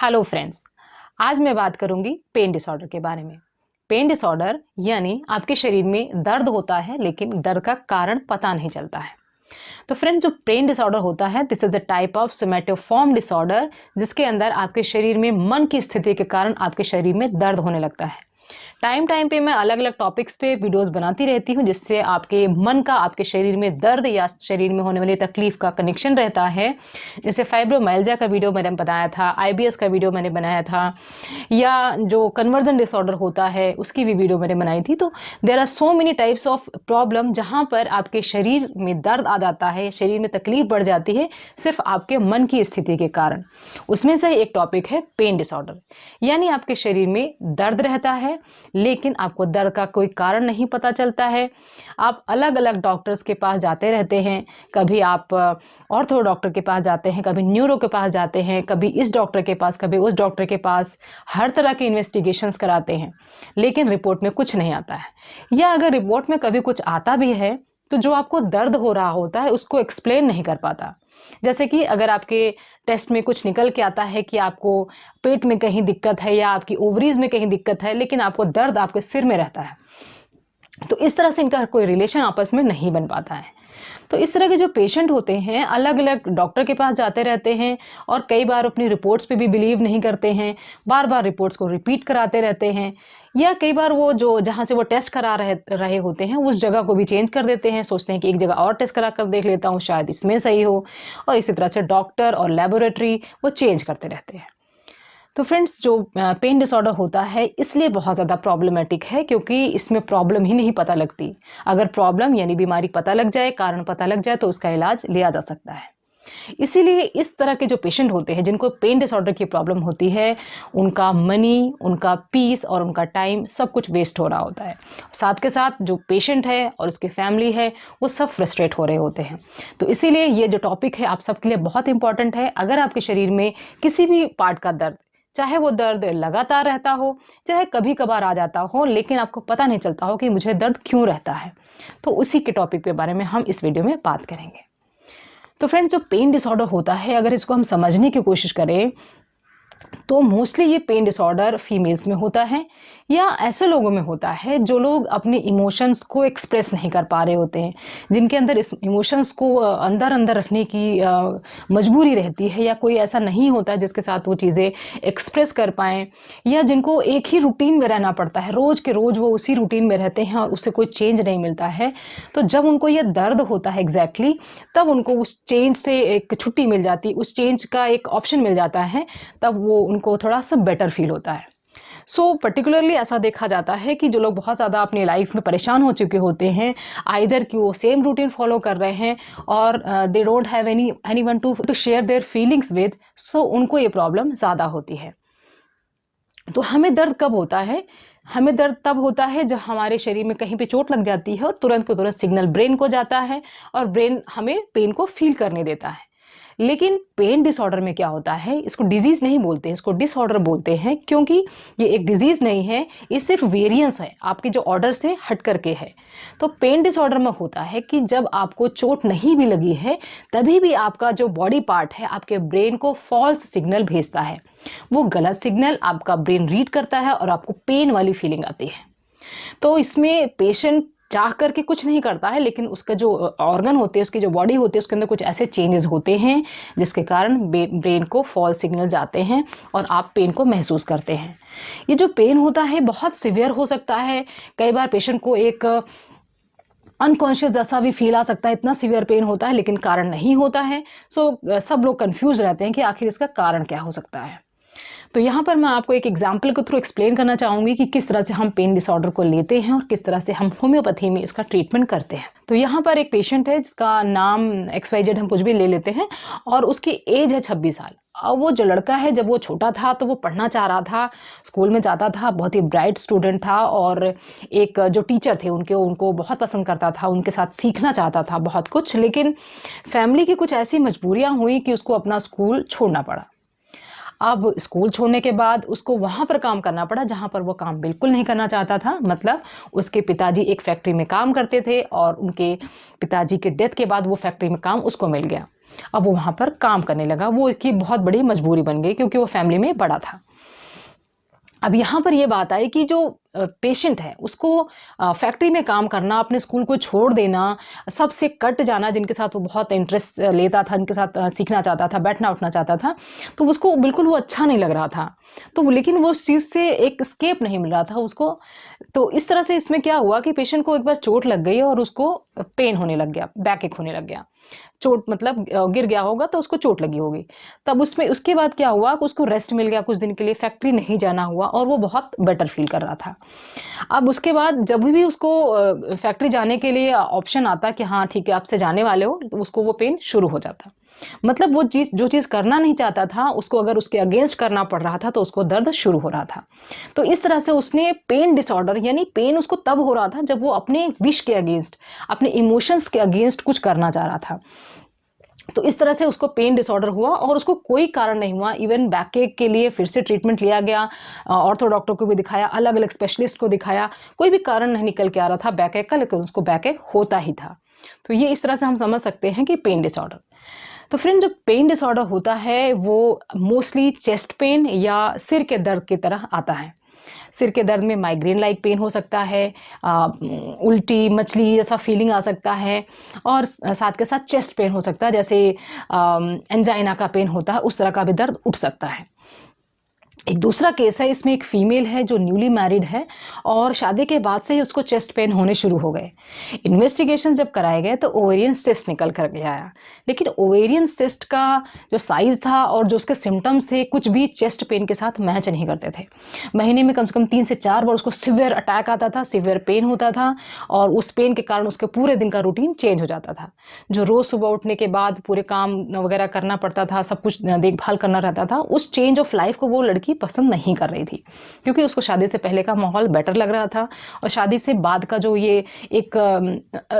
Hello friends. आज मैं बात करूंगी पेन डिसऑर्डर के बारे में। पेन डिसऑर्डर यानी आपके शरीर में दर्द होता है लेकिन दर्द का कारण पता नहीं चलता है। तो फ्रेंड्स, जो पेन डिसऑर्डर होता है this is a type of somatoform disorder, जिसके अंदर आपके शरीर में मन की स्थिति के कारण आपके शरीर में दर्द होने लगता है। टाइम टाइम पे मैं अलग अलग टॉपिक्स पे वीडियोस बनाती रहती हूँ, जिससे आपके मन का आपके शरीर में दर्द या शरीर में होने वाली तकलीफ का कनेक्शन रहता है। जैसे फाइब्रोमाइल्जिया का वीडियो मैंने बताया था, आईबीएस का वीडियो मैंने बनाया था, या जो कन्वर्जन डिसऑर्डर होता है उसकी भी वीडियो मैंने बनाई थी। तो there are so many types of problem जहाँ पर आपके शरीर में दर्द आ जाता है, शरीर में तकलीफ बढ़ जाती है सिर्फ आपके मन की स्थिति के कारण। उसमें से एक टॉपिक है पेन डिसऑर्डर, यानी आपके शरीर में दर्द रहता है लेकिन आपको दर्द का कोई कारण नहीं पता चलता है। आप अलग अलग डॉक्टर्स के पास जाते रहते हैं, कभी आप ऑर्थो डॉक्टर के पास जाते हैं, कभी न्यूरो के पास जाते हैं, कभी इस डॉक्टर के पास, कभी उस डॉक्टर के पास, हर तरह के इन्वेस्टिगेशंस कराते हैं लेकिन रिपोर्ट में कुछ नहीं आता है। या अगर रिपोर्ट में कभी कुछ आता भी है तो जो आपको दर्द हो रहा होता है उसको एक्सप्लेन नहीं कर पाता। जैसे कि अगर आपके टेस्ट में कुछ निकल के आता है कि आपको पेट में कहीं दिक्कत है या आपकी ओवरीज में कहीं दिक्कत है, लेकिन आपको दर्द आपके सिर में रहता है, तो इस तरह से इनका कोई रिलेशन आपस में नहीं बन पाता है। तो इस तरह के जो पेशेंट होते हैं अलग अलग डॉक्टर के पास जाते रहते हैं और कई बार अपनी रिपोर्ट्स पे भी बिलीव नहीं करते हैं, बार बार रिपोर्ट्स को रिपीट कराते रहते हैं, या कई बार वो जो जहाँ से वो टेस्ट करा रहे होते हैं उस जगह को भी चेंज कर देते हैं, सोचते हैं कि एक जगह और टेस्ट करा कर देख लेता हूँ, शायद इसमें सही हो, और इसी तरह से डॉक्टर और लेबोरेटरी वो चेंज करते रहते हैं। तो फ्रेंड्स, जो पेन डिसऑर्डर होता है इसलिए बहुत ज़्यादा प्रॉब्लमेटिक है क्योंकि इसमें प्रॉब्लम ही नहीं पता लगती। अगर प्रॉब्लम यानी बीमारी पता लग जाए, कारण पता लग जाए, तो उसका इलाज लिया जा सकता है। इसीलिए इस तरह के जो पेशेंट होते हैं जिनको पेन डिसऑर्डर की प्रॉब्लम होती है, उनका मनी, उनका पीस और उनका टाइम सब कुछ वेस्ट हो रहा होता है। साथ के साथ जो पेशेंट है और उसकी फैमिली है वो सब फ्रस्ट्रेट हो रहे होते हैं। तो इसीलिए ये जो टॉपिक है आप सबके लिए बहुत इंपॉर्टेंट है। अगर आपके शरीर में किसी भी पार्ट का दर्द, चाहे वो दर्द लगातार रहता हो, चाहे कभी कभार आ जाता हो, लेकिन आपको पता नहीं चलता हो कि मुझे दर्द क्यों रहता है, तो उसी के टॉपिक के बारे में हम इस वीडियो में बात करेंगे। तो फ्रेंड्स, जो पेन डिसऑर्डर होता है अगर इसको हम समझने की कोशिश करें तो मोस्टली ये पेन डिसऑर्डर फीमेल्स में होता है या ऐसे लोगों में होता है जो लोग अपने इमोशंस को एक्सप्रेस नहीं कर पा रहे होते हैं, जिनके अंदर इस इमोशंस को अंदर अंदर रखने की मजबूरी रहती है, या कोई ऐसा नहीं होता है जिसके साथ वो चीज़ें एक्सप्रेस कर पाएँ, या जिनको एक ही रूटीन में रहना पड़ता है, रोज़ के रोज़ वो उसी रूटीन में रहते हैं और उससे कोई चेंज नहीं मिलता है। तो जब उनको ये दर्द होता है एग्जैक्टली तब उनको उस चेंज से एक छुट्टी मिल जाती, उस चेंज का एक ऑप्शन मिल जाता है, तब वो उनको थोड़ा सा बेटर फील होता है। पर्टिकुलरली ऐसा देखा जाता है कि जो लोग बहुत ज़्यादा अपनी लाइफ में परेशान हो चुके होते हैं, आइदर कि वो सेम रूटीन फॉलो कर रहे हैं और they don't have anyone to share their feelings with, so उनको ये प्रॉब्लम ज़्यादा होती है। तो हमें दर्द कब होता है? हमें दर्द तब होता है जब हमारे शरीर में कहीं पे चोट लग जाती है और तुरंत को तुरंत सिग्नल ब्रेन को जाता है और ब्रेन हमें पेन को फील करने देता है। लेकिन पेन डिसऑर्डर में क्या होता है, इसको डिजीज़ नहीं बोलते हैं, इसको डिसऑर्डर बोलते हैं, क्योंकि ये एक डिजीज़ नहीं है, ये सिर्फ वेरिएंस है, आपके जो ऑर्डर से हट करके है। तो पेन डिसऑर्डर में होता है कि जब आपको चोट नहीं भी लगी है तभी भी आपका जो बॉडी पार्ट है आपके ब्रेन को फॉल्स सिग्नल भेजता है। वो गलत सिग्नल आपका ब्रेन रीड करता है और आपको पेन वाली फीलिंग आती है। तो इसमें पेशेंट चाह करके कुछ नहीं करता है, लेकिन उसका जो ऑर्गन होते हैं, उसकी जो बॉडी होती है, उसके अंदर कुछ ऐसे चेंजेस होते हैं जिसके कारण ब्रेन को फॉल्स सिग्नल जाते हैं और आप पेन को महसूस करते हैं। ये जो पेन होता है बहुत सिवियर हो सकता है, कई बार पेशेंट को एक अनकॉन्शियस जैसा भी फील आ सकता है, इतना सिवियर पेन होता है लेकिन कारण नहीं होता है। सब लोग कंफ्यूज रहते हैं कि आखिर इसका कारण क्या हो सकता है। तो यहाँ पर मैं आपको एक एग्जाम्पल के थ्रू एक्सप्लेन करना चाहूँगी कि किस तरह से हम पेन डिसऑर्डर को लेते हैं और किस तरह से हम होम्योपैथी में इसका ट्रीटमेंट करते हैं। तो यहाँ पर एक पेशेंट है जिसका नाम XYZ हम कुछ भी ले लेते हैं और उसकी एज है 26 साल। अब वो जो लड़का है जब वो छोटा था तो वो पढ़ना चाह रहा था, स्कूल में जाता था, बहुत ही ब्राइट स्टूडेंट था और एक जो टीचर थे उनको बहुत पसंद करता था, उनके साथ सीखना चाहता था बहुत कुछ, लेकिन फैमिली की कुछ ऐसी मजबूरियाँ हुई कि उसको अपना स्कूल छोड़ना पड़ा। अब स्कूल छोड़ने के बाद उसको वहाँ पर काम करना पड़ा जहाँ पर वो काम बिल्कुल नहीं करना चाहता था। मतलब उसके पिताजी एक फैक्ट्री में काम करते थे और उनके पिताजी के डेथ के बाद वो फैक्ट्री में काम उसको मिल गया। अब वो वहाँ पर काम करने लगा, वो उसकी बहुत बड़ी मजबूरी बन गई क्योंकि वो फैमिली में बड़ा था। अब यहाँ पर ये बात आई कि जो पेशेंट है उसको फैक्ट्री में काम करना, अपने स्कूल को छोड़ देना, सबसे कट जाना जिनके साथ वो बहुत इंटरेस्ट लेता था, जिनके साथ सीखना चाहता था, बैठना उठना चाहता था, तो उसको बिल्कुल वो अच्छा नहीं लग रहा था। तो लेकिन वो उस चीज़ से एक स्केप नहीं मिल रहा था उसको। तो इस तरह से इसमें क्या हुआ कि पेशेंट को एक बार चोट लग गई और उसको पेन होने लग गया, बैक एक होने लग गया। चोट मतलब गिर गया होगा तो उसको चोट लगी होगी। तब उसमें उसके बाद क्या हुआ कि उसको रेस्ट मिल गया कुछ दिन के लिए, फैक्ट्री नहीं जाना हुआ और वो बहुत बेटर फील कर रहा था। अब उसके बाद जब भी उसको फैक्ट्री जाने के लिए ऑप्शन आता कि हाँ ठीक है आपसे जाने वाले हो, तो उसको वो पेन शुरू हो जाता। मतलब वो चीज़ जो चीज़ करना नहीं चाहता था उसको अगर उसके अगेंस्ट करना पड़ रहा था तो उसको दर्द शुरू हो रहा था। तो इस तरह से उसने पेन डिसऑर्डर, यानी पेन उसको तब हो रहा था जब वो अपने विश के अगेंस्ट, अपने इमोशंस के अगेंस्ट कुछ करना चाह रहा था। तो इस तरह से उसको पेन डिसऑर्डर हुआ और उसको कोई कारण नहीं हुआ। इवन बैकएक के लिए फिर से ट्रीटमेंट लिया गया, ऑर्थो डॉक्टर को भी दिखाया, अलग अलग स्पेशलिस्ट को दिखाया, कोई भी कारण नहीं निकल के आ रहा था बैकएक का, लेकिन उसको बैकएक होता ही था। तो ये इस तरह से हम समझ सकते हैं कि पेन डिसऑर्डर। तो फ्रेंड, जो पेन डिसऑर्डर होता है वो मोस्टली चेस्ट पेन या सिर के दर्द की तरह आता है। सिर के दर्द में माइग्रेन लाइक पेन हो सकता है, उल्टी मछली जैसा फीलिंग आ सकता है, और साथ के साथ चेस्ट पेन हो सकता है, जैसे एंजाइना का पेन होता है उस तरह का भी दर्द उठ सकता है। एक दूसरा केस है, इसमें एक फीमेल है जो न्यूली मैरिड है और शादी के बाद से ही उसको चेस्ट पेन होने शुरू हो गए। इन्वेस्टिगेशन जब कराए गए तो ओवेरियन सिस्ट निकल कर के आया, लेकिन ओवेरियन सिस्ट का जो साइज़ था और जो उसके सिम्टम्स थे कुछ भी चेस्ट पेन के साथ मैच नहीं करते थे। महीने में कम से कम 3 से 4 बार उसको सिवियर अटैक आता था, सिवियर पेन होता था और उस पेन के कारण उसके पूरे दिन का रूटीन चेंज हो जाता था। जो रोज़ सुबह उठने के बाद पूरे काम वगैरह करना पड़ता था, सब कुछ देखभाल करना रहता था, उस चेंज ऑफ लाइफ को वो लड़की पसंद नहीं कर रही थी, क्योंकि उसको शादी से पहले का माहौल बेटर लग रहा था और शादी से बाद का जो ये एक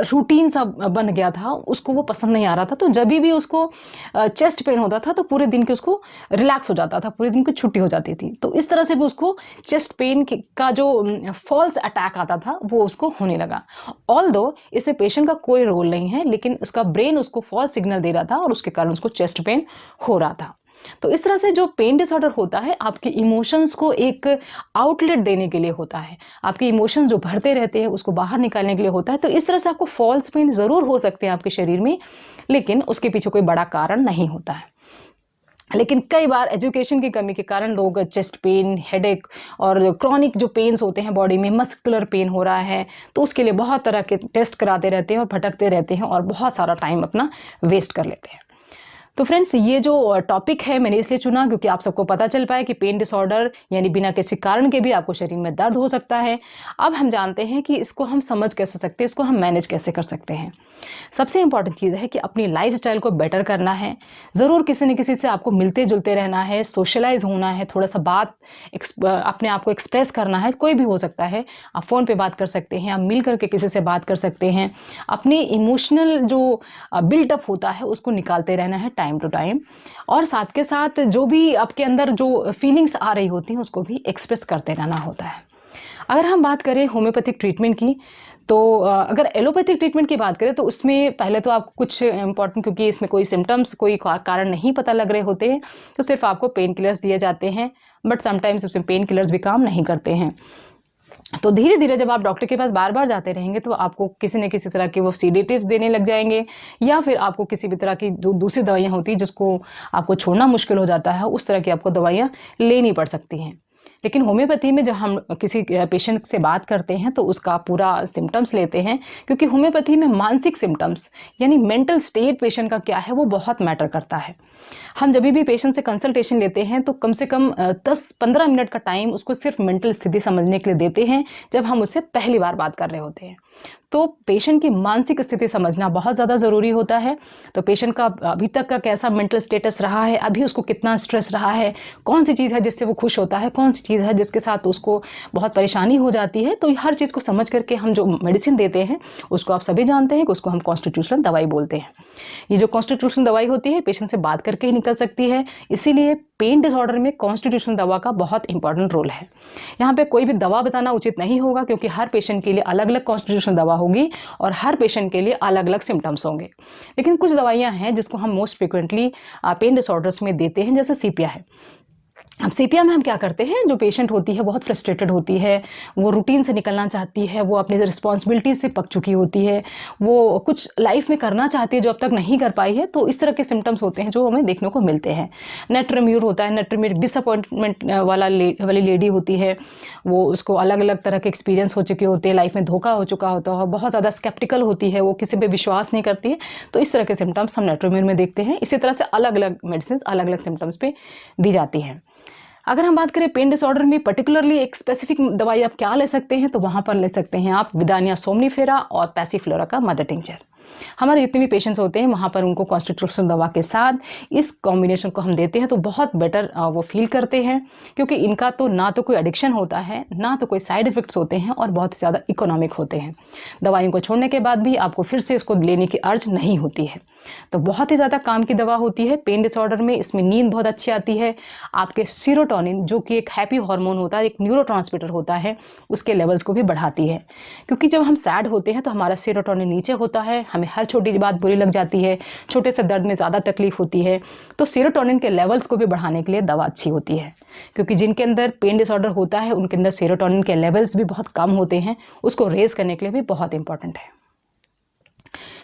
रूटीन सा बन गया था उसको वो पसंद नहीं आ रहा था। तो जब भी उसको चेस्ट पेन होता था तो पूरे दिन की उसको रिलैक्स हो जाता था, पूरे दिन की छुट्टी हो जाती थी। तो इस तरह से भी उसको चेस्ट पेन का जो फॉल्स अटैक आता था वो उसको होने लगा। ऑल्दो इसमें पेशेंट का कोई रोल नहीं है, लेकिन उसका ब्रेन उसको फॉल्स सिग्नल दे रहा था और उसके कारण उसको चेस्ट पेन हो रहा था। तो इस तरह से जो पेन डिसऑर्डर होता है आपके इमोशंस को एक आउटलेट देने के लिए होता है, आपके इमोशंस जो भरते रहते हैं उसको बाहर निकालने के लिए होता है। तो इस तरह से आपको फॉल्स पेन ज़रूर हो सकते हैं आपके शरीर में, लेकिन उसके पीछे कोई बड़ा कारण नहीं होता है। लेकिन कई बार एजुकेशन की कमी के कारण लोग चेस्ट पेन, हेडेक और क्रॉनिक जो पेन्स होते हैं बॉडी में, मस्कुलर पेन हो रहा है, तो उसके लिए बहुत तरह के टेस्ट कराते रहते हैं और भटकते रहते हैं और बहुत सारा टाइम अपना वेस्ट कर लेते हैं। तो फ्रेंड्स, ये जो टॉपिक है मैंने इसलिए चुना क्योंकि आप सबको पता चल पाए कि पेन डिसऑर्डर यानी बिना किसी कारण के भी आपको शरीर में दर्द हो सकता है। अब हम जानते हैं कि इसको हम समझ कैसे सकते हैं, इसको हम मैनेज कैसे कर सकते हैं। सबसे इम्पॉर्टेंट चीज़ है कि अपनी लाइफस्टाइल को बेटर करना है। ज़रूर किसी न किसी से आपको मिलते जुलते रहना है, सोशलाइज होना है, थोड़ा सा बात अपने आप को एक्सप्रेस करना है। कोई भी हो सकता है, आप फ़ोन पे बात कर सकते हैं, आप मिल करके किसी से बात कर सकते हैं। अपने इमोशनल जो बिल्डअप होता है उसको निकालते रहना है टाइम टू टाइम, और साथ के साथ जो भी आपके अंदर जो फीलिंग्स आ रही होती हैं उसको भी एक्सप्रेस करते रहना होता है। अगर हम बात करें होम्योपैथिक ट्रीटमेंट की, तो अगर एलोपैथिक ट्रीटमेंट की बात करें तो उसमें पहले तो आपको कुछ इंपॉर्टेंट, क्योंकि इसमें कोई सिम्टम्स, कोई कारण नहीं पता लग रहे होते हैं, तो सिर्फ आपको पेन किलर्स दिए जाते हैं। बट समटाइम्स उसमें पेन किलर्स भी काम नहीं करते हैं। तो धीरे धीरे जब आप डॉक्टर के पास बार बार जाते रहेंगे तो आपको किसी न किसी तरह के वो सीडेटिव्स देने लग जाएंगे, या फिर आपको किसी भी तरह की जो दूसरी दवाइयाँ होती हैं जिसको आपको छोड़ना मुश्किल हो जाता है, उस तरह की आपको दवाइयाँ लेनी पड़ सकती हैं। लेकिन होम्योपैथी में जब हम किसी पेशेंट से बात करते हैं तो उसका पूरा सिम्टम्स लेते हैं, क्योंकि होम्योपैथी में मानसिक सिम्टम्स यानी मेंटल स्टेट पेशेंट का क्या है वो बहुत मैटर करता है। हम जब भी पेशेंट से कंसल्टेशन लेते हैं तो कम से कम 10-15 मिनट का टाइम उसको सिर्फ मेंटल स्थिति समझने के लिए देते हैं, जब हम उससे पहली बार बात कर रहे होते हैं। तो पेशेंट की मानसिक स्थिति समझना बहुत ज़्यादा ज़रूरी होता है। तो पेशेंट का अभी तक का कैसा मेंटल स्टेटस रहा है, अभी उसको कितना स्ट्रेस रहा है, कौन सी चीज़ है जिससे वो खुश होता है, कौन सी चीज़ है जिसके साथ उसको बहुत परेशानी हो जाती है, तो हर चीज़ को समझ करके हम जो मेडिसिन देते हैं उसको आप सभी जानते हैं कि उसको हम कॉन्स्टिट्यूशनल दवाई बोलते हैं। ये जो कॉन्स्टिट्यूशनल दवाई होती है पेशेंट से बात करके ही निकल सकती है, इसीलिए पेन डिसऑर्डर में कॉन्स्टिट्यूशनल दवा का बहुत इंपॉर्टेंट रोल है। यहाँ पे कोई भी दवा बताना उचित नहीं होगा क्योंकि हर पेशेंट के लिए अलग अलग कॉन्स्टिट्यूशनल दवा होगी और हर पेशेंट के लिए अलग अलग सिम्टम्स होंगे। लेकिन कुछ दवाइयाँ हैं जिसको हम मोस्ट फ्रिक्वेंटली पेन डिसऑर्डर्स में देते हैं, जैसे सीपिया है। अब सीपिया में हम क्या करते हैं, जो पेशेंट होती है बहुत फ्रस्ट्रेटेड होती है, वो रूटीन से निकलना चाहती है, वो अपनी रिस्पॉन्सिबिलिटी से पक चुकी होती है, वो कुछ लाइफ में करना चाहती है जो अब तक नहीं कर पाई है, तो इस तरह के सिम्टम्स होते हैं जो हमें देखने को मिलते हैं। नेट्रम्यूर होता है, नेट्रम्यूर डिसअपॉइंटमेंट वाली लेडी होती है, वो उसको अलग अलग तरह के एक्सपीरियंस हो चुके होते हैं, लाइफ में धोखा हो चुका होता है, बहुत ज़्यादा स्केप्टिकल होती है, वो किसी पर विश्वास नहीं करती है, तो इस तरह के सिम्टम्स हम नेट्रम्यूर में देखते हैं। इसी तरह से अलग अलग मेडिसिन अलग अलग सिम्टम्स पे दी जाती हैं। अगर हम बात करें पेन डिसऑर्डर में पर्टिकुलरली एक स्पेसिफिक दवाई आप क्या ले सकते हैं, तो वहाँ पर ले सकते हैं आप विदानिया सोमनीफेरा और पैसिफ्लोरा का मदर टिंचर। हमारे जितने भी पेशेंट्स होते हैं वहाँ पर उनको कॉन्स्टिट्यूशनल दवा के साथ इस कॉम्बिनेशन को हम देते हैं तो बहुत बेटर वो फील करते हैं, क्योंकि इनका तो ना तो कोई एडिक्शन होता है, ना तो कोई साइड इफ़ेक्ट्स होते हैं और बहुत ज़्यादा इकोनॉमिक होते हैं। दवाइयों को छोड़ने के बाद भी आपको फिर से इसको लेने की अर्ज नहीं होती है, तो बहुत ही ज़्यादा काम की दवा होती है पेन डिसऑर्डर में। इसमें नींद बहुत अच्छी आती है, आपके सीरोटोनिन जो कि एक हैप्पी हार्मोन होता है, एक न्यूरोट्रांसमीटर होता है, उसके लेवल्स को भी बढ़ाती है। क्योंकि जब हम सैड होते हैं तो हमारा सीरोटोनिन नीचे होता है, हमें हर छोटी बात बुरी लग जाती है, छोटे से दर्द में ज़्यादा तकलीफ होती है, तो सीरोटोनिन के लेवल्स को भी बढ़ाने के लिए दवा अच्छी होती है। क्योंकि जिनके अंदर पेन डिसऑर्डर होता है उनके अंदर सीरोटोनिन के लेवल्स भी बहुत कम होते हैं, उसको रेज करने के लिए भी बहुत इंपॉर्टेंट है।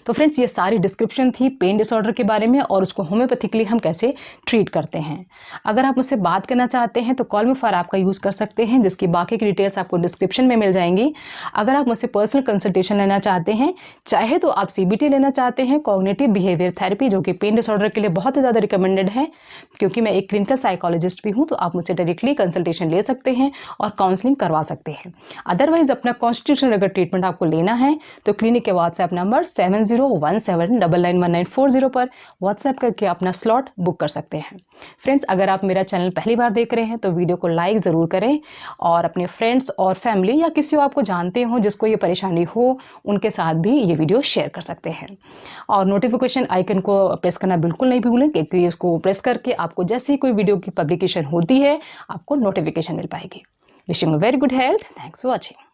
तो फ्रेंड्स, ये सारी डिस्क्रिप्शन थी पेन डिसऑर्डर के बारे में और उसको होम्योपैथिकली हम कैसे ट्रीट करते हैं। अगर आप मुझसे बात करना चाहते हैं तो कॉल मी फॉर ऐप का यूज़ कर सकते हैं, जिसकी बाकी की डिटेल्स आपको डिस्क्रिप्शन में मिल जाएंगी। अगर आप मुझसे पर्सनल कंसल्टेशन लेना चाहते हैं, चाहे तो आप CBT लेना चाहते हैं, कॉग्निटिव बिहेवियर थेरेपी, जो कि पेन डिसऑर्डर के लिए बहुत ही ज़्यादा रिकमेंडेड है, क्योंकि मैं एक क्लिनिकल साइकोलॉजिस्ट भी हूँ, तो आप मुझसे डायरेक्टली कंसल्टेशन ले सकते हैं और काउंसलिंग करवा सकते हैं। अदरवाइज अपना कॉन्स्टिट्यूशनल अगर ट्रीटमेंट आपको लेना है तो क्लिनिक के व्हाट्सएप नंबर 70179940 पर व्हाट्सएप करके अपना स्लॉट बुक कर सकते हैं। फ्रेंड्स, अगर आप मेरा चैनल पहली बार देख रहे हैं तो वीडियो को लाइक ज़रूर करें और अपने फ्रेंड्स और फैमिली या किसी को आपको जानते हो जिसको ये परेशानी हो, उनके साथ भी ये वीडियो शेयर कर सकते हैं। और नोटिफिकेशन आइकन को प्रेस करना बिल्कुल नहीं भूलें, क्योंकि इसको प्रेस करके आपको जैसे ही कोई वीडियो की पब्लिकेशन होती है आपको नोटिफिकेशन मिल पाएगी। Wishing you very good health. Thanks for watching.